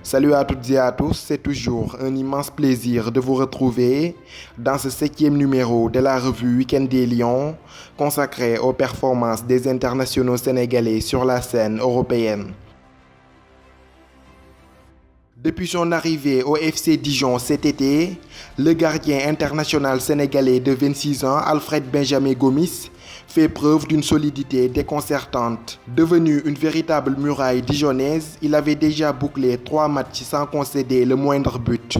Salut à toutes et à tous, c'est toujours un immense plaisir de vous retrouver dans ce 7e numéro de la revue Week-end des Lions consacré aux performances des internationaux sénégalais sur la scène européenne. Depuis son arrivée au FC Dijon cet été, le gardien international sénégalais de 26 ans, Alfred Benjamin Gomis, fait preuve d'une solidité déconcertante. Devenu une véritable muraille dijonnaise, il avait déjà bouclé 3 matchs sans concéder le moindre but.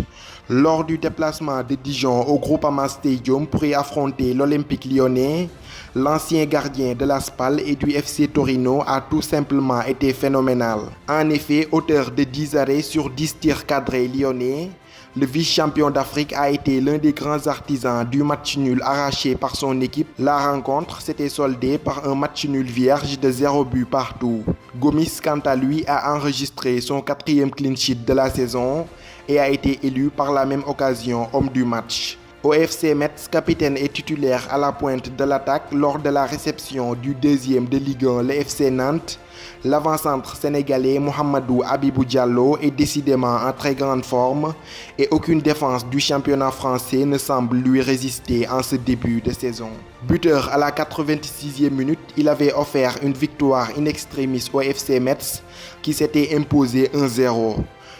Lors du déplacement de Dijon au Groupama Stadium pour y affronter l'Olympique lyonnais, l'ancien gardien de la SPAL et du FC Torino a tout simplement été phénoménal. En effet, auteur de 10 arrêts sur 10 tirs cadrés lyonnais, le vice-champion d'Afrique a été l'un des grands artisans du match nul arraché par son équipe. La rencontre s'était soldée par un match nul vierge de 0 but partout. Gomis, quant à lui, a enregistré son 4e clean sheet de la saison et a été élu par la même occasion homme du match. Au FC Metz, capitaine et titulaire à la pointe de l'attaque lors de la réception du 2e de Ligue 1, le FC Nantes, l'avant-centre sénégalais Mohamedou Habibou Diallo est décidément en très grande forme et aucune défense du championnat français ne semble lui résister en ce début de saison. Buteur à la 86e minute, il avait offert une victoire in extremis au FC Metz qui s'était imposé 1-0.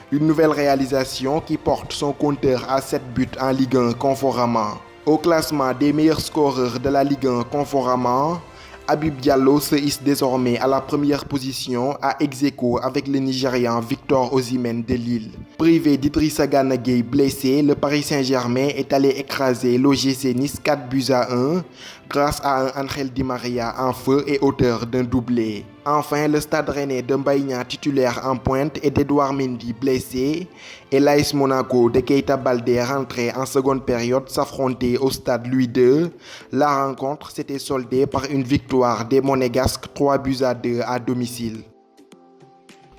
Une nouvelle réalisation qui porte son compteur à 7 buts en Ligue 1 conformément. Au classement des meilleurs scoreurs de la Ligue 1 conformément, Habib Diallo se hisse désormais à la première position à ex-aequo avec le Nigérian Victor Osimhen de Lille. Privé d'Idrissa Gana Gueye blessé, le Paris Saint-Germain est allé écraser l'OGC Nice 4-1 grâce à un Ángel Di María en feu et auteur d'un doublé. Enfin, le Stade Rennais de Mbaye Niang titulaire en pointe et d'Edouard Mendy blessé et l'AS Monaco de Keita Baldé rentré en seconde période s'affrontaient au Stade Louis II. La rencontre s'était soldée par une victoire des Monégasques 3-2 à domicile.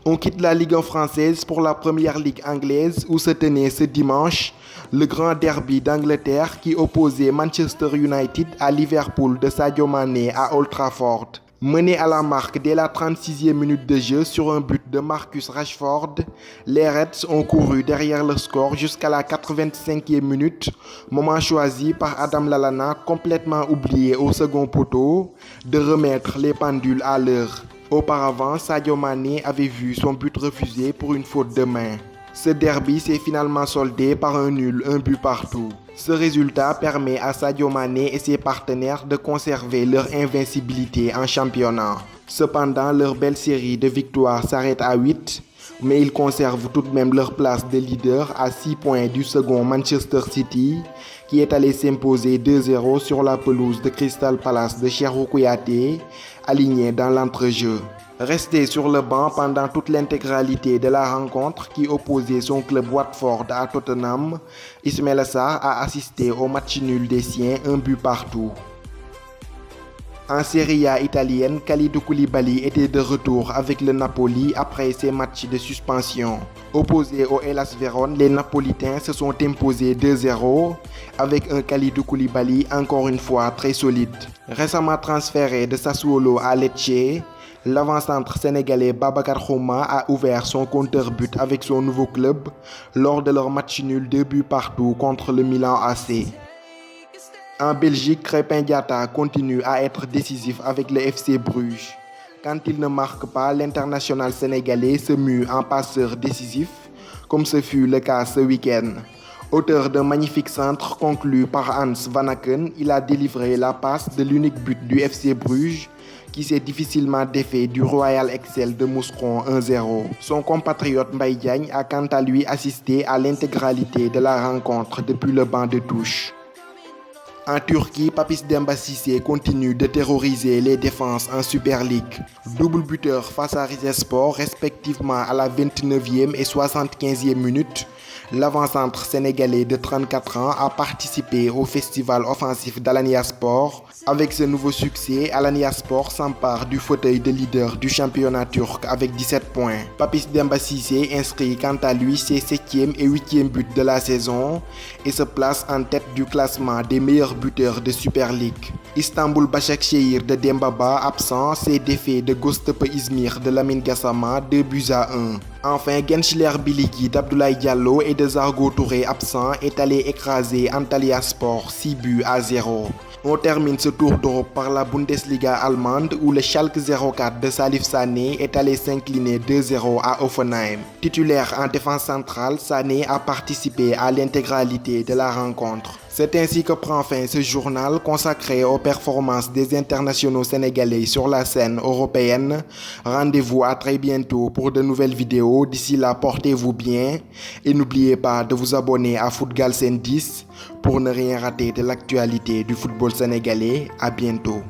On quitte la Ligue 1 française pour la première ligue anglaise où se tenait ce dimanche le grand derby d'Angleterre qui opposait Manchester United à Liverpool de Sadio Mané à Old Trafford. Mené à la marque dès la 36e minute de jeu sur un but de Marcus Rashford, les Reds ont couru derrière le score jusqu'à la 85e minute, moment choisi par Adam Lallana, complètement oublié au second poteau, de remettre les pendules à l'heure. Auparavant, Sadio Mané avait vu son but refusé pour une faute de main. Ce derby s'est finalement soldé par un nul, un but partout. Ce résultat permet à Sadio Mané et ses partenaires de conserver leur invincibilité en championnat. Cependant, leur belle série de victoires s'arrête à 8, mais ils conservent tout de même leur place de leader à 6 points du second Manchester City, qui est allé s'imposer 2-0 sur la pelouse de Crystal Palace de Cheikhou Kouyaté, aligné dans l'entrejeu. Resté sur le banc pendant toute l'intégralité de la rencontre qui opposait son club Watford à Tottenham, Ismaïla Sarr a assisté au match nul des siens, un but partout. En Serie A italienne, Kalidou Koulibaly était de retour avec le Napoli après ses matchs de suspension. Opposés au Hellas Vérone, les Napolitains se sont imposés 2-0 avec un Kalidou Koulibaly encore une fois très solide. Récemment transféré de Sassuolo à Lecce, l'avant-centre sénégalais Babacar Xhuma a ouvert son compteur but avec son nouveau club lors de leur match nul 2 buts partout contre le Milan AC. En Belgique, Crépin Diatta continue à être décisif avec le FC Bruges. Quand il ne marque pas, l'international sénégalais se mue en passeur décisif, comme ce fut le cas ce week-end. Auteur d'un magnifique centre conclu par Hans Vanaken, il a délivré la passe de l'unique but du FC Bruges, qui s'est difficilement défait du Royal Excel de Mouscron 1-0. Son compatriote Mbaye Diagne a quant à lui assisté à l'intégralité de la rencontre depuis le banc de touche. En Turquie, Papis Demba Cissé continue de terroriser les défenses en Super League. Double buteur face à Rizespor, respectivement à la 29e et 75e minute, l'avant-centre sénégalais de 34 ans a participé au festival offensif d'Alanyaspor. Avec ce nouveau succès, Alanyaspor s'empare du fauteuil de leader du championnat turc avec 17 points. Papis Demba Cissé inscrit quant à lui ses 7e et 8e buts de la saison et se place en tête du classement des meilleurs buteurs de Super League. Istanbul Başakşehir de Dembaba absent s'est défait de Göztepe Izmir de Lamine Gassama 2-1. Enfin, Guenchler Biligui d'Abdoulaye Diallo et de Zargo Touré absent est allé écraser Antalya Sport 6-0. On termine ce tour d'Europe par la Bundesliga allemande où le Schalke 04 de Salif Sané est allé s'incliner 2-0 à Hoffenheim. Titulaire en défense centrale, Sané a participé à l'intégralité de la rencontre. C'est ainsi que prend fin ce journal consacré aux performances des internationaux sénégalais sur la scène européenne. Rendez-vous à très bientôt pour de nouvelles vidéos. D'ici là, portez-vous bien et n'oubliez pas de vous abonner à Footgalsen 10 pour ne rien rater de l'actualité du football sénégalais. À bientôt.